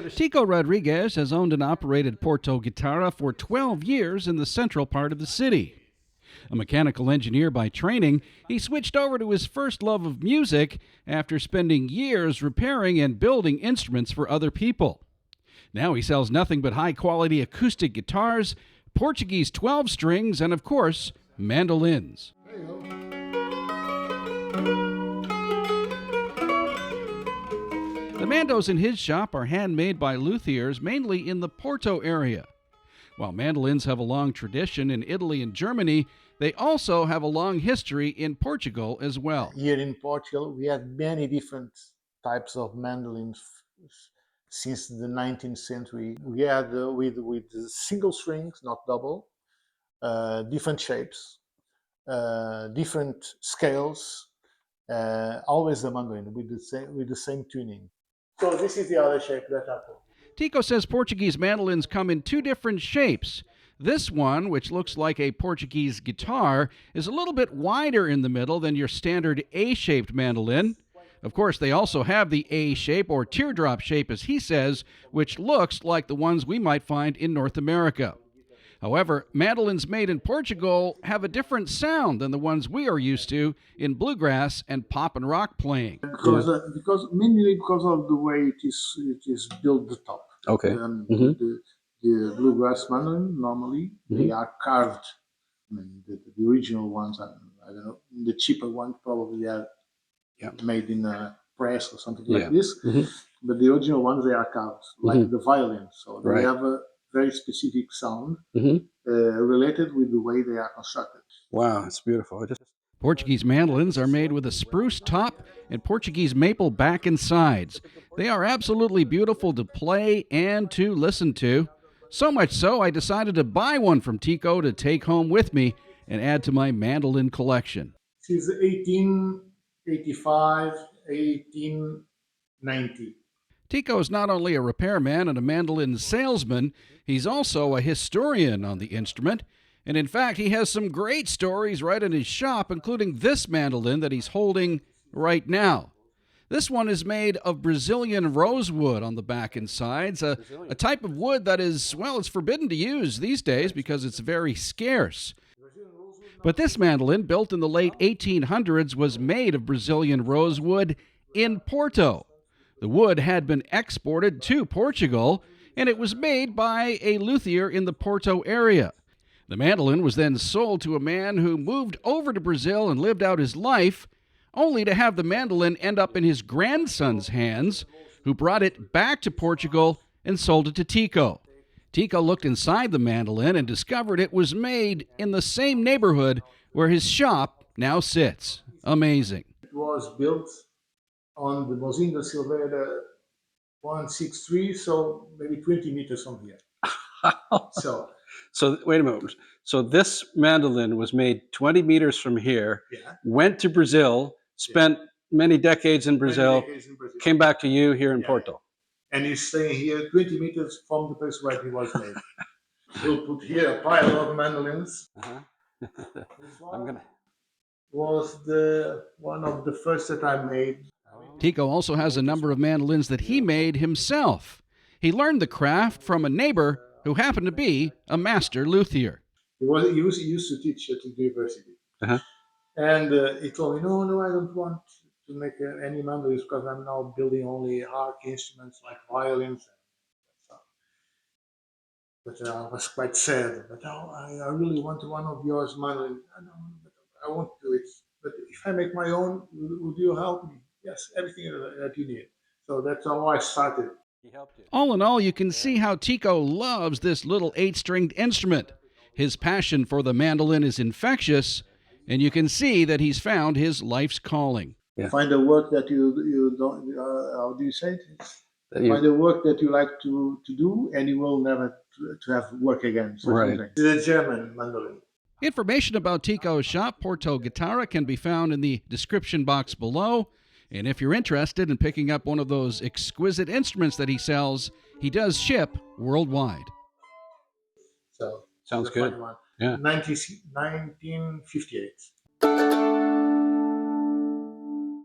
Tico Rodrigues has owned and operated Porto Guitarra for 12 years in the central part of the city. A mechanical engineer by training, he switched over to his first love of music after spending years repairing and building instruments for other people. Now he sells nothing but high-quality acoustic guitars, Portuguese 12 strings, and of course, mandolins. The mandos in his shop are handmade by luthiers mainly in the Porto area. While mandolins have a long tradition in Italy and Germany, they also have a long history in Portugal as well. Here in Portugal, we had many different types of mandolins since the 19th century. We had with single strings, not double, different shapes, different scales, always the mandolin with the same tuning. So this is the other shape that I put. Tico says Portuguese mandolins come in two different shapes. This one, which looks like a Portuguese guitar, is a little bit wider in the middle than your standard A-shaped mandolin. Of course, they also have the A shape, or teardrop shape, as he says, which looks like the ones we might find in North America. However, mandolins made in Portugal have a different sound than the ones we are used to in bluegrass and pop and rock playing. Because mainly because of the way it is built the top. Okay. The bluegrass mandolin normally they are carved. I mean, the original ones, I don't know. The cheaper ones probably are made in a press or something like this. But the original ones they are carved, like the violin. So they have a very specific sound related with the way they are constructed. Wow, it's beautiful. Portuguese mandolins are made with a spruce top and Portuguese maple back and sides. They are absolutely beautiful to play and to listen to. So much so, I decided to buy one from Tico to take home with me and add to my mandolin collection. Since 1885, 1890. Tico is not only a repairman and a mandolin salesman, he's also a historian on the instrument. And in fact, he has some great stories right in his shop, including this mandolin that he's holding right now. This one is made of Brazilian rosewood on the back and sides, a type of wood that is, well, it's forbidden to use these days because it's very scarce. But this mandolin, built in the late 1800s, was made of Brazilian rosewood in Porto. The wood had been exported to Portugal, and it was made by a luthier in the Porto area. The mandolin was then sold to a man who moved over to Brazil and lived out his life, only to have the mandolin end up in his grandson's hands, who brought it back to Portugal and sold it to Tico. Tico looked inside the mandolin and discovered it was made in the same neighborhood where his shop now sits. Amazing. It was built on the Mozinda Silveira 163, so maybe 20 meters from here. So wait a minute. So this mandolin was made 20 meters from here, went to Brazil, spent many decades in Brazil, came back to you here in Porto. And he's staying here 20 meters from the place where he was made. We'll put here a pile of mandolins. This one was one of the first that I made. Tico also has a number of mandolins that he made himself. He learned the craft from a neighbor who happened to be a master luthier. He used to teach at the university. And he told me, no, I don't want to make any mandolins because I'm now building only hard instruments like violins and stuff. But I was quite sad. But I really want one of yours mandolin. I won't do it. But if I make my own, would you help me? Yes, everything that you need. So that's how I started. All in all, you can see how Tico loves this little 8-stringed instrument. His passion for the mandolin is infectious, and you can see that he's found his life's calling. Find a work that you don't, how do you say it? Find a work that you like to do, and you will never to have work again. So the German mandolin. Information about Tico's shop, Porto Guitarra, can be found in the description box below. And if you're interested in picking up one of those exquisite instruments that he sells, he does ship worldwide. So sounds good. Yeah. 1958.